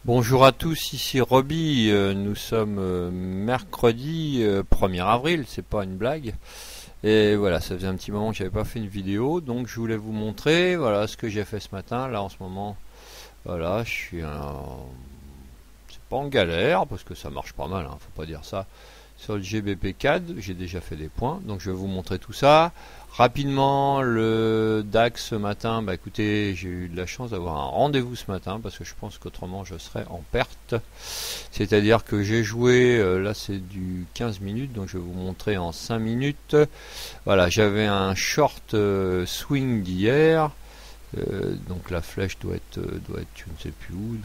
Bonjour à tous, ici Roby. Nous sommes mercredi 1er avril, c'est pas une blague. Et voilà, ça faisait un petit moment que j'avais pas fait une vidéo, donc je voulais vous montrer voilà ce que j'ai fait ce matin. Là en ce moment, voilà, je suis c'est pas en galère parce que ça marche pas mal, hein, faut pas dire ça. Sur le GBP CAD, j'ai déjà fait des points, donc je vais vous montrer tout ça. Rapidement, le DAX ce matin, bah écoutez, j'ai eu de la chance d'avoir un rendez-vous ce matin parce que je pense qu'autrement je serais en perte. C'est-à-dire que j'ai joué, là c'est du 15 minutes, donc je vais vous montrer en 5 minutes. Voilà, j'avais un short swing d'hier. Donc la flèche doit être, je ne sais plus où,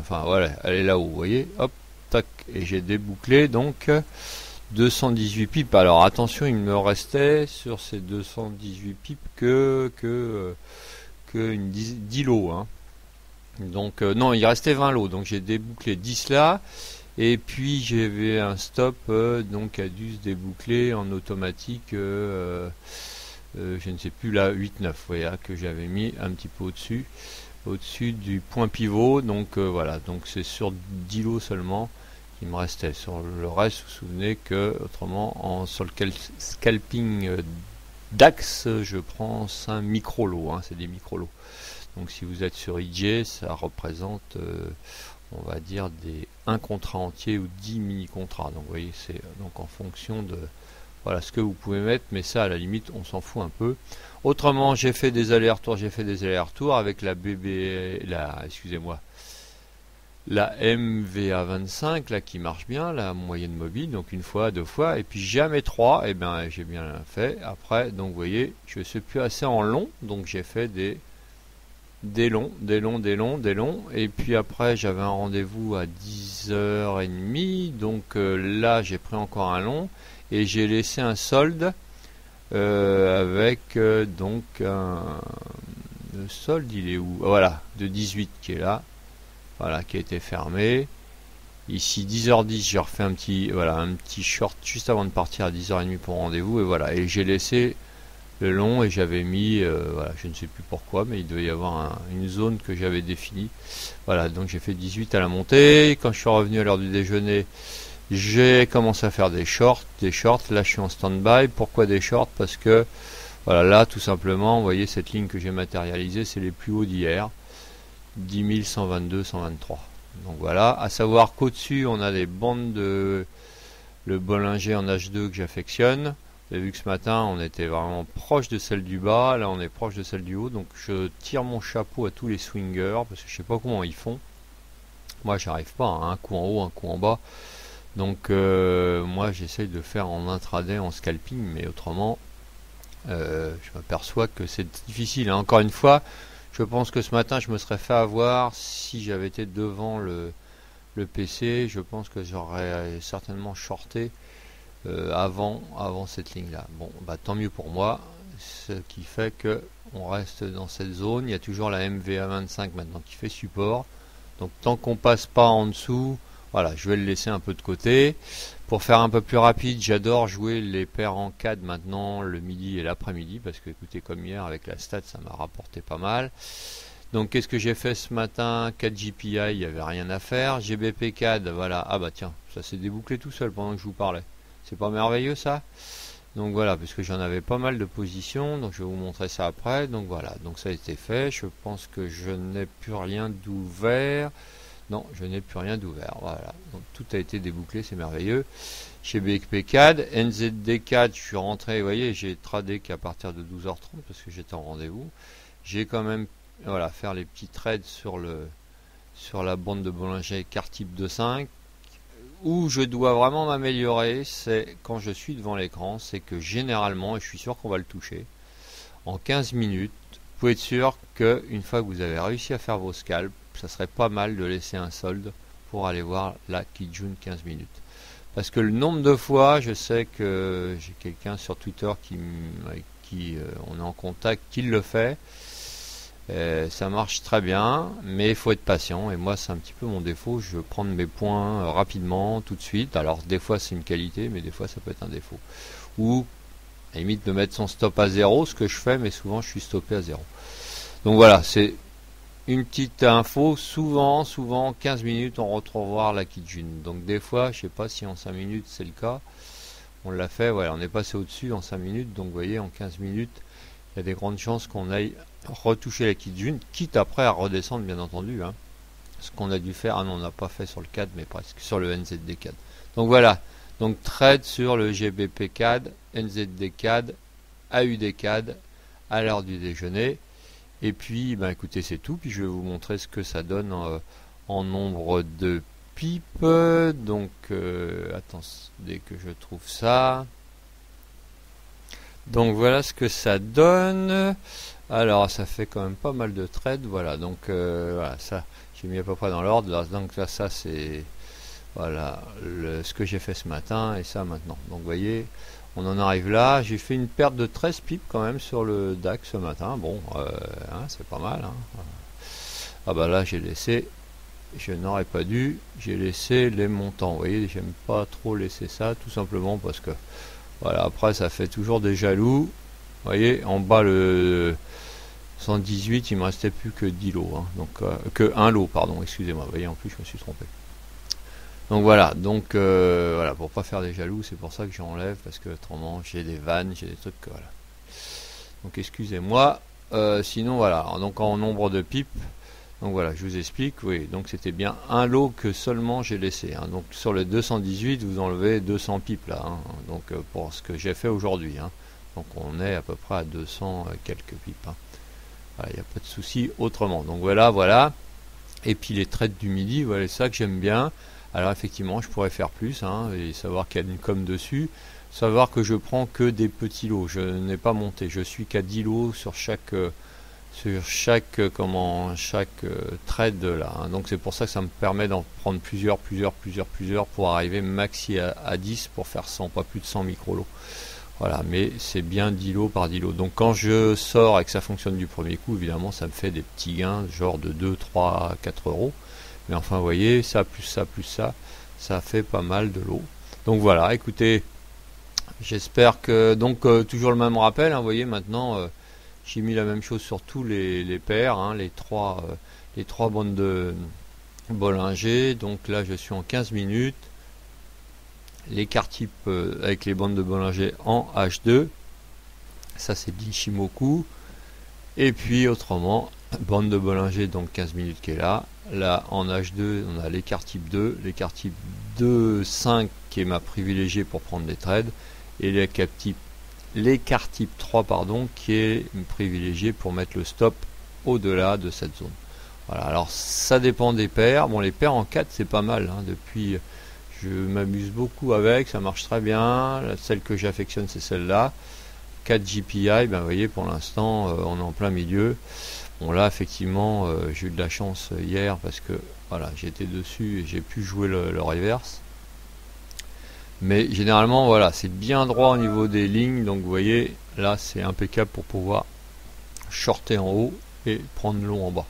enfin voilà, elle est là-haut, vous voyez, hop, tac, et j'ai débouclé donc 218 pips. Alors attention, il me restait sur ces 218 pips que une 10 lots, hein. Donc non, il restait 20 lots, donc j'ai débouclé 10 là, et puis j'avais un stop donc a dû se déboucler en automatique. Je ne sais plus là 8-9, voilà, que j'avais mis un petit peu au-dessus du point pivot. Donc voilà, donc c'est sur 10 lots seulement qu'il me restait. Sur le reste, vous vous souvenez que autrement sur le scalping DAX, je prends 5 micro lots, hein, c'est des micro lots. Donc si vous êtes sur IJ, ça représente on va dire des 1 contrat entier ou 10 mini contrats. Donc vous voyez, c'est donc en fonction de voilà ce que vous pouvez mettre, mais ça à la limite on s'en fout un peu. Autrement, j'ai fait des allers-retours avec la excusez-moi, la MVA25 là qui marche bien, la moyenne mobile, donc une fois, deux fois, et puis jamais trois, et bien j'ai bien fait. Après, donc vous voyez, je suis plus assez en long, donc j'ai fait des longs, et puis après j'avais un rendez-vous à 10h30, donc là j'ai pris encore un long, et j'ai laissé un solde avec donc le solde il est où? Voilà, de 18 qui est là, voilà, qui a été fermé. Ici 10h10, j'ai refait un petit short juste avant de partir à 10h30 pour rendez-vous, et voilà, et j'ai laissé le long, et j'avais mis voilà, je ne sais plus pourquoi, mais il devait y avoir une zone que j'avais définie. Voilà, donc j'ai fait 18 à la montée. Quand je suis revenu à l'heure du déjeuner, j'ai commencé à faire des shorts. Là je suis en stand-by. Pourquoi des shorts? Parce que voilà, là tout simplement, vous voyez cette ligne que j'ai matérialisée, c'est les plus hauts d'hier, 10 122, 123. Donc voilà, à savoir qu'au-dessus on a des bandes de le Bollinger en H2 que j'affectionne. Vous avez vu que ce matin on était vraiment proche de celle du bas, là on est proche de celle du haut, donc je tire mon chapeau à tous les swingers parce que je sais pas comment ils font. Moi j'arrive pas, hein, un coup en haut, un coup en bas. Donc moi j'essaye de faire en intraday, en scalping, mais autrement je m'aperçois que c'est difficile, hein. Encore une fois, je pense que ce matin je me serais fait avoir si j'avais été devant le PC. Je pense que j'aurais certainement shorté avant cette ligne là. Bon, bah tant mieux pour moi, ce qui fait que on reste dans cette zone. Il y a toujours la MVA25 maintenant qui fait support, donc tant qu'on passe pas en dessous, voilà, je vais le laisser un peu de côté. Pour faire un peu plus rapide, j'adore jouer les paires en CAD maintenant le midi et l'après-midi, parce que écoutez, comme hier avec la stat ça m'a rapporté pas mal. Donc qu'est-ce que j'ai fait ce matin? 4 GPI, il n'y avait rien à faire. GBP CAD, voilà, ah bah tiens, ça s'est débouclé tout seul pendant que je vous parlais. C'est pas merveilleux ça? Donc voilà, puisque j'en avais pas mal de positions, donc je vais vous montrer ça après. Donc voilà, donc ça a été fait. Je pense que je n'ai plus rien d'ouvert. Non, je n'ai plus rien d'ouvert. Voilà, donc tout a été débouclé, c'est merveilleux. Chez BXP CAD, NZD CAD, je suis rentré, vous voyez, j'ai tradé qu'à partir de 12h30 parce que j'étais en rendez-vous. J'ai quand même, voilà, faire les petits trades sur la bande de Bollinger Car type 2.5. Où je dois vraiment m'améliorer, c'est quand je suis devant l'écran, c'est que généralement, et je suis sûr qu'on va le toucher, en 15 minutes, vous pouvez être sûr qu'une fois que vous avez réussi à faire vos scalps, ça serait pas mal de laisser un solde pour aller voir la Kijun 15 minutes. Parce que le nombre de fois, je sais que j'ai quelqu'un sur Twitter avec qui on est en contact, qui le fait. Ça marche très bien, mais il faut être patient, et moi c'est un petit peu mon défaut. Je veux prendre mes points rapidement, tout de suite. Alors des fois c'est une qualité, mais des fois ça peut être un défaut. Ou à la limite de mettre son stop à 0, ce que je fais, mais souvent je suis stoppé à 0. Donc voilà, c'est une petite info, souvent 15 minutes on retrouve la Kijun. Donc des fois, je sais pas si en 5 minutes c'est le cas, on l'a fait, voilà, on est passé au-dessus en 5 minutes, donc vous voyez, en 15 minutes, il y a des grandes chances qu'on aille retoucher la Kijun, quitte après à redescendre bien entendu, hein. Ce qu'on a dû faire, ah non, on n'a pas fait sur le CAD, mais presque, sur le NZD CAD. Donc voilà, donc trade sur le GBP CAD, NZD CAD, AUD CAD, à l'heure du déjeuner. Et puis, ben écoutez, c'est tout. Puis je vais vous montrer ce que ça donne en nombre de pipes. Donc, attendez que je trouve ça. Donc voilà ce que ça donne. Alors, ça fait quand même pas mal de trades. Voilà, donc voilà, ça, j'ai mis à peu près dans l'ordre. Donc là, ça c'est voilà ce que j'ai fait ce matin et ça maintenant. Donc vous voyez, on en arrive là. J'ai fait une perte de 13 pips quand même sur le DAX ce matin. Bon, hein, c'est pas mal. Hein. Ah bah là, j'ai laissé. Je n'aurais pas dû. J'ai laissé les montants. Vous voyez, j'aime pas trop laisser ça, tout simplement parce que voilà. Après, ça fait toujours des jaloux. Vous voyez, en bas le 118, il me restait plus que 10 lots. Hein. Donc que un lot, pardon. Excusez-moi. Vous voyez, en plus, je me suis trompé. Donc voilà, voilà, pour pas faire des jaloux, c'est pour ça que j'enlève, parce que autrement j'ai des vannes, j'ai des trucs, voilà. Donc excusez-moi, sinon voilà, donc en nombre de pipes, donc voilà, je vous explique, oui, donc c'était bien un lot que seulement j'ai laissé, hein. Donc sur les 218, vous enlevez 200 pipes là, hein. Donc pour ce que j'ai fait aujourd'hui, hein. Donc on est à peu près à 200 quelques pipes, hein. Voilà, il n'y a pas de souci autrement, donc voilà, et puis les trades du midi, voilà, c'est ça que j'aime bien. Alors effectivement, je pourrais faire plus, hein, et savoir qu'il y a une com dessus, savoir que je prends que des petits lots, je n'ai pas monté, je suis qu'à 10 lots sur chaque trade là, hein. Donc c'est pour ça que ça me permet d'en prendre plusieurs pour arriver maxi à 10 pour faire 100, pas plus de 100 micro lots. Voilà, mais c'est bien 10 lots par 10 lots. Donc quand je sors et que ça fonctionne du premier coup, évidemment ça me fait des petits gains genre de 2, 3, 4 euros. Mais enfin, vous voyez, ça plus ça plus ça, ça fait pas mal de lots. Donc voilà, écoutez, j'espère que... Donc toujours le même rappel, hein, vous voyez, maintenant, j'ai mis la même chose sur tous les paires, hein, les trois bandes de Bollinger. Donc là, je suis en 15 minutes. L'écart type avec les bandes de Bollinger en H2. Ça, c'est d'Ishimoku. Et puis, autrement, bande de Bollinger, donc 15 minutes qui est là. Là en H2 on a l'écart type 2, l'écart type 2.5 qui est ma privilégiée pour prendre des trades, et l'écart type 3 pardon qui est privilégié pour mettre le stop au-delà de cette zone. Voilà, alors ça dépend des paires. Bon, les paires en 4 c'est pas mal, hein. Depuis je m'amuse beaucoup avec, ça marche très bien. Celle que j'affectionne c'est celle-là, 4 GPI, ben vous voyez pour l'instant on est en plein milieu. Bon là effectivement j'ai eu de la chance hier parce que voilà j'étais dessus et j'ai pu jouer le reverse. Mais généralement voilà c'est bien droit au niveau des lignes, donc vous voyez là c'est impeccable pour pouvoir shorter en haut et prendre long en bas.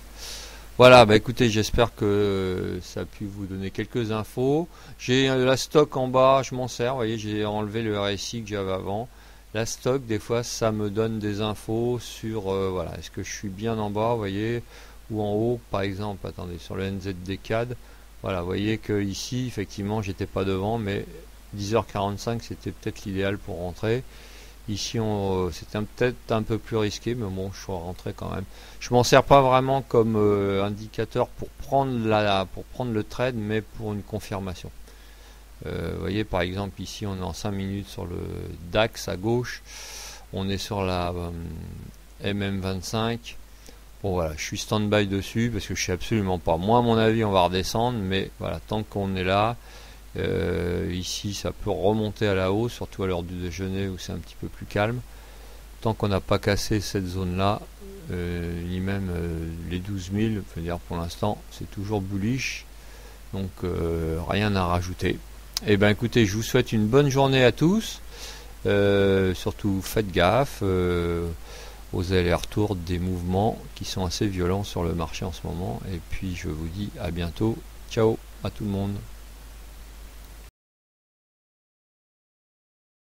Voilà, bah écoutez, j'espère que ça a pu vous donner quelques infos. J'ai la stock en bas, je m'en sers, vous voyez, j'ai enlevé le RSI que j'avais avant. La stock, des fois, ça me donne des infos sur, voilà, est-ce que je suis bien en bas, vous voyez, ou en haut, par exemple, attendez, sur le NZD CAD, voilà, vous voyez que ici, effectivement, j'étais pas devant, mais 10h45, c'était peut-être l'idéal pour rentrer. Ici, c'était peut-être un peu plus risqué, mais bon, je suis rentré quand même. Je m'en sers pas vraiment comme indicateur pour prendre le trade, mais pour une confirmation. Vous voyez par exemple ici on est en 5 minutes sur le DAX à gauche, on est sur la MM25. Bon voilà, je suis stand-by dessus parce que je sais absolument pas. Moi à mon avis on va redescendre, mais voilà, tant qu'on est là, ici ça peut remonter à la hausse, surtout à l'heure du déjeuner où c'est un petit peu plus calme. Tant qu'on n'a pas cassé cette zone là, ni même les 12 000, je veux dire pour l'instant c'est toujours bullish, donc rien à rajouter. Et ben écoutez, je vous souhaite une bonne journée à tous, surtout faites gaffe aux allers-retours des mouvements qui sont assez violents sur le marché en ce moment, et puis je vous dis à bientôt, ciao à tout le monde.